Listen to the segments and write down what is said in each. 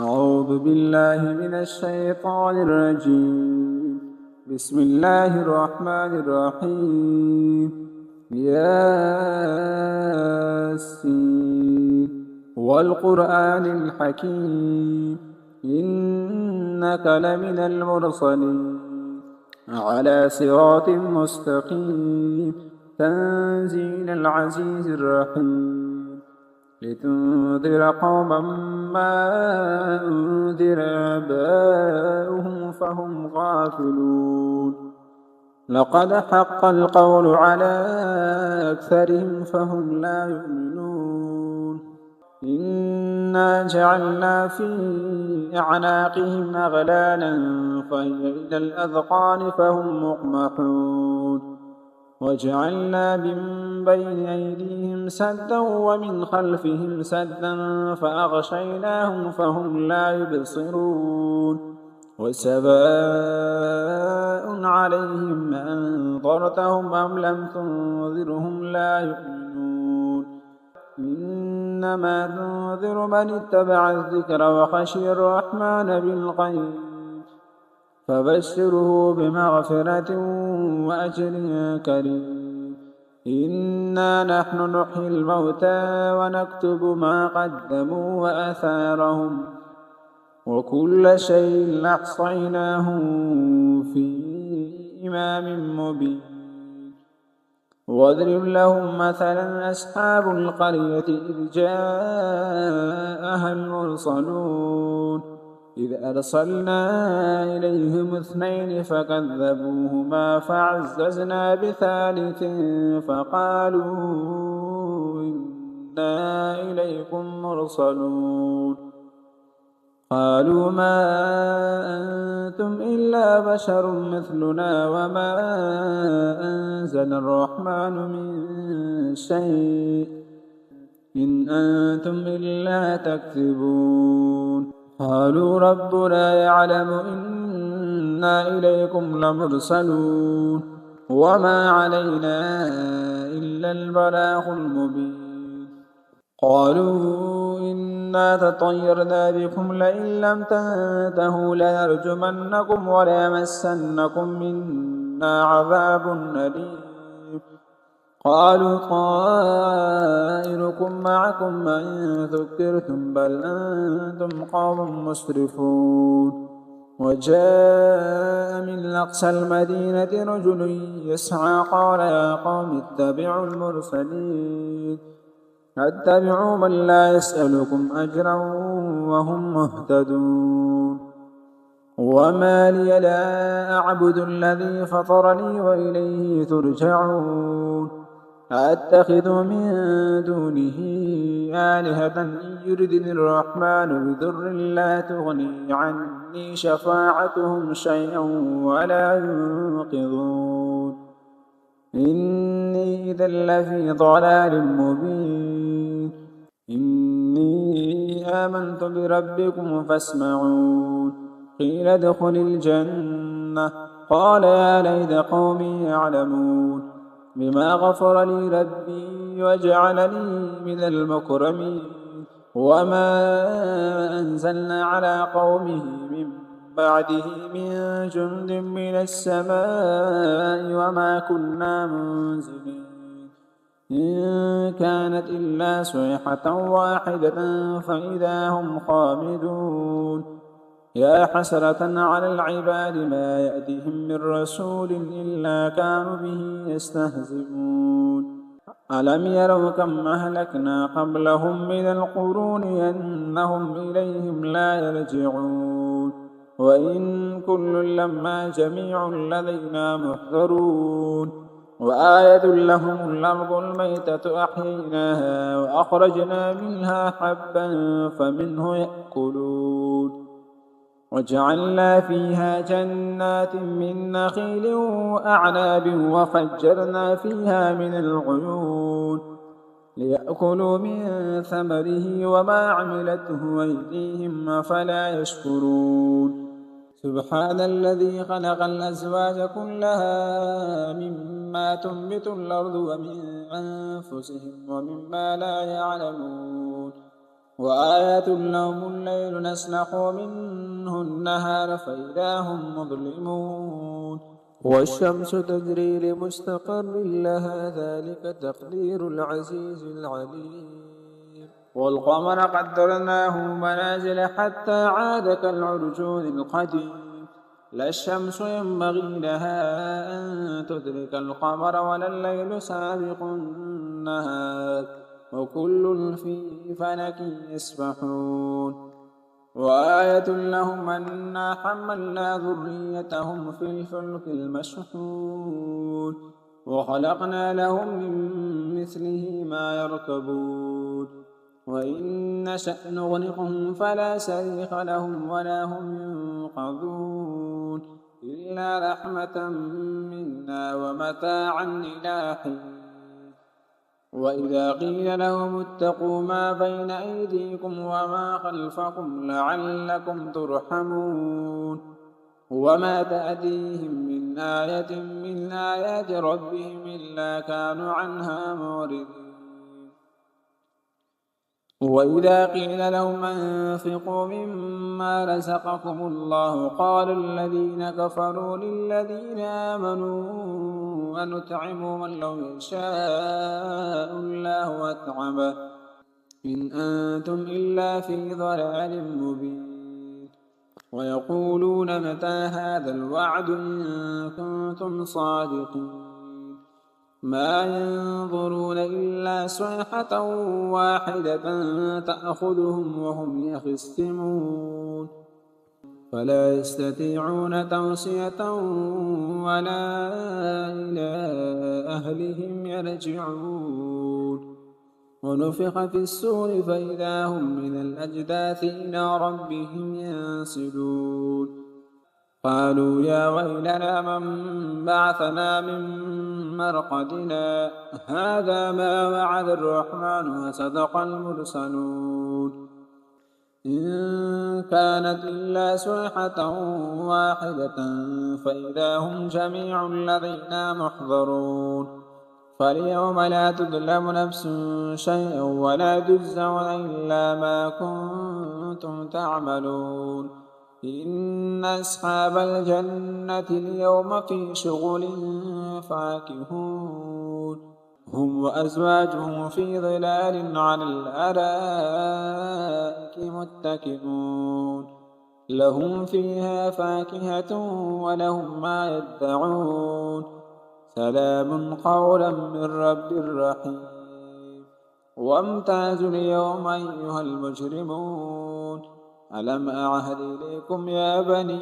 أعوذ بالله من الشيطان الرجيم. بسم الله الرحمن الرحيم. ياسين والقرآن الحكيم إنك لمن المرسلين على صراط مستقيم تنزيل العزيز الرحيم لتنذر قوما ما أنذر آباؤهم فهم غافلون لقد حق القول على أكثرهم فهم لا يؤمنون إنا جعلنا في أعناقهم أغلالا فهي إلى الأذقان فهم مقمحون وجعلنا من بين أيديهم سدا ومن خلفهم سدا فأغشيناهم فهم لا يبصرون وسواء عليهم أنذرتهم أم لم تنذرهم لا يؤمنون إنما تنذر من اتبع الذكر وخشي الرحمن بالغيب فبشره بمغفرة وأجر كريم إنا نحن نحيي الموتى ونكتب ما قدموا وآثارهم وكل شيء أحصيناه في إمام مبين واضرب لهم مثلا أصحاب القرية إذ جاءها المرسلون إذ أرسلنا إليهم اثنين فكذبوهما فعززنا بثالث فقالوا إنا إليكم مرسلون قالوا ما أنتم إلا بشر مثلنا وما أنزل الرحمن من شيء إن أنتم إلا تكذبون قالوا ربنا يعلم إنا إليكم لمرسلون وما علينا إلا البلاغ المبين قالوا إنا تطيرنا بكم لئن لم تنتهوا لنرجمنكم وليمسنكم منا عذاب أليم قالوا طائركم معكم إن ذكرتم بل أنتم قوم مسرفون وجاء من أقصى المدينة رجل يسعى قال يا قوم اتبعوا المرسلين اتبعوا من لا يسألكم أجرا وهم مهتدون وما لي لا أعبد الذي فطرني وإليه ترجعون أتخذ من دونه آلهة إن يردني الرحمن بضر لا تغني عني شفاعتهم شيئا ولا ينقذون إني إذا لفي ضلال مبين إني آمنت بربكم فاسمعون قيل ادخل الجنة قال يا ليت قومي يعلمون بما غفر لي ربي وجعلني من المكرمين وما أنزلنا على قومه من بعده من جند من السماء وما كنا منزلين إن كانت إلا صيحة واحدة فإذا هم خامدون يا حسرة على العباد ما يأتيهم من رسول إلا كانوا به يستهزئون ألم يروا كم أهلكنا قبلهم من القرون أنهم إليهم لا يرجعون وإن كل لما جميع لدينا محضرون وآية لهم الأرض الميتة أحييناها وأخرجنا منها حبا فمنه يأكلون وجعلنا فيها جنات من نخيل وأعناب وفجرنا فيها من العيون ليأكلوا من ثمره وما عملته أيديهم أفلا يشكرون سبحان الذي خلق الأزواج كلها مما تنبت الأرض ومن أنفسهم ومما لا يعلمون وآية لهم الليل نسلخ منه النهار فإذا هم مظلمون والشمس تجري لمستقر لها ذلك تقدير العزيز العليم والقمر قدرناه منازل حتى عاد كالعرجون القديم لا الشمس ينبغي لها أن تدرك القمر ولا الليل سابق النهار وكل في فلك يسبحون وآية لهم أنا حملنا ذريتهم في الفلك المشحون وخلقنا لهم من مثله ما يركبون وإن نشأ نغرقهم فلا صريخ لهم ولا هم ينقذون إلا رحمة منا ومتاعا إلى حين وإذا قيل لهم اتقوا ما بين أيديكم وما خلفكم لعلكم ترحمون وما تأتيهم من آية من آيات ربهم إلا كانوا عنها معرضين وإذا قيل لهم أنفقوا مما رزقكم الله قال الذين كفروا للذين آمنوا أنطعم من لو يشاء الله أطعمه إن أنتم إلا في ضلال مبين ويقولون متى هذا الوعد إن كنتم صادقين ما ينظرون إلا صيحة واحدة تأخذهم وهم يخصمون فلا يستطيعون توصية ولا إلى أهلهم يرجعون ونفخ في السور فإذا هم من الأجداث إلى ربهم ينسلون قالوا يا ويلنا من بعثنا من مرقدنا هذا ما وعد الرحمن وصدق المرسلون إن كانت إلا صيحة واحدة فإذا هم جميع لدينا محضرون فاليوم لا تظلم نفس شيئا ولا تجزون إلا ما كنتم تعملون إن أصحاب الجنة اليوم في شغل فاكهون هم وأزواجهم في ظلال على الأرائك متكئون لهم فيها فاكهة ولهم ما يدعون سلام قولا من رب رحيم وامتازوا اليوم أيها المجرمون ألم أعهد إليكم يا بني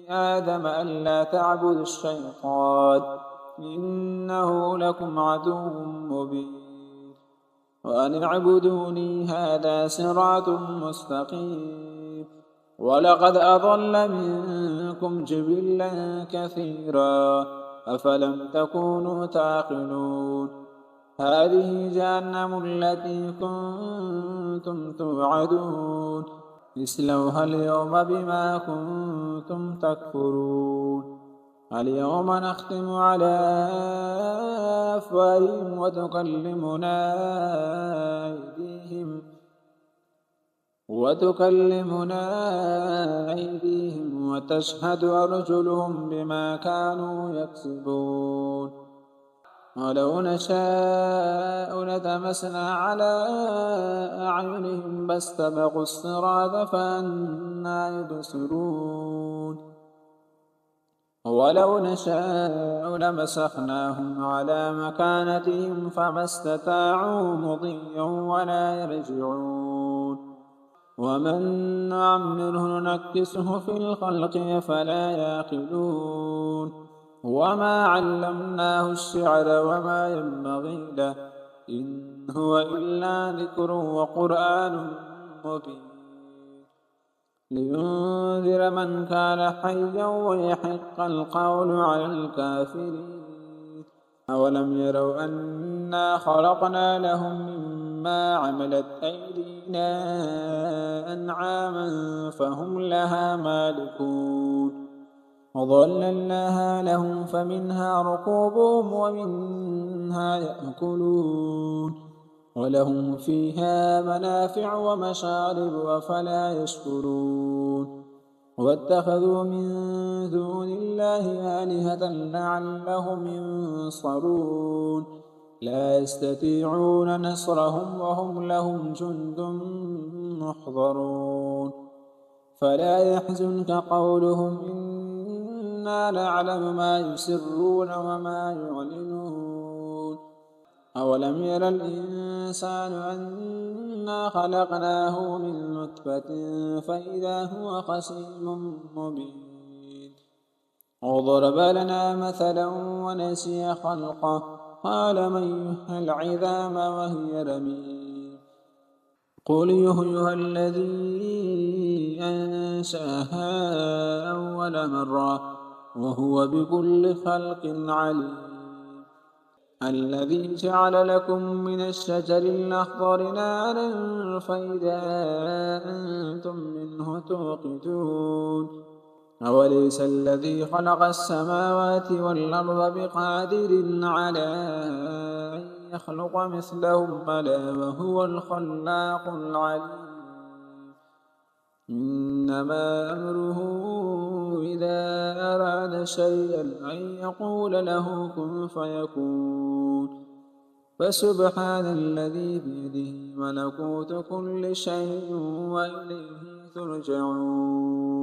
آدم ألا تعبدوا الشيطان إنه لكم عدو مبين وأن اعبدوني هذا صراط مستقيم ولقد أضل منكم جبلا كثيرا أفلم تكونوا تعقلون هذه جهنم التي كنتم توعدون اصلوها اليوم بما كنتم تكفرون اليوم نختم على أفواههم وتكلمنا أيديهم وتشهد أرجلهم بما كانوا يكسبون ولو نشاء لتمسنا على أعينهم فاستبقوا الصراط فأنى يبصرون ولو نشاء لمسخناهم على مكانتهم فما استطاعوا مضيا ولا يرجعون ومن نعمره ننكسه في الخلق أفلا يعقلون وما علمناه الشعر وما ينبغي له إن هو إلا ذكر وقرآن مبين لينذر من كان حيا ويحق القول على الكافرين أولم يروا أنا خلقنا لهم مما عملت أيدينا أنعاما فهم لها مالكون وظللناها لهم فمنها ركوبهم ومنها يأكلون ولهم فيها منافع ومشارب أفلا يشكرون واتخذوا من دون الله آلهة لعلهم ينصرون لا يستطيعون نصرهم وهم لهم جند محضرون فلا يحزنك قولهم إنا نعلم ما يسرون وما يعلنون أولم ير الإنسان أنا خلقناه من نطفة فإذا هو خصيم مبين وضرب لنا مثلا ونسي خلقه قال من يحيي العظام وهي رميم قل يحييها الذي أنشأها أول مرة وهو بكل خلق عليم الذي جعل لكم من الشجر الأخضر نارا فإذا أنتم منه توقدون أوليس الذي خلق السماوات والأرض بقادر على أن يخلق مثلهم بلى وهو الخلاق العليم إنما أمره إذا أراد شيئا أن يقول له كن فيكون فسبحان الذي بيده ملكوت كل شيء وإليه ترجعون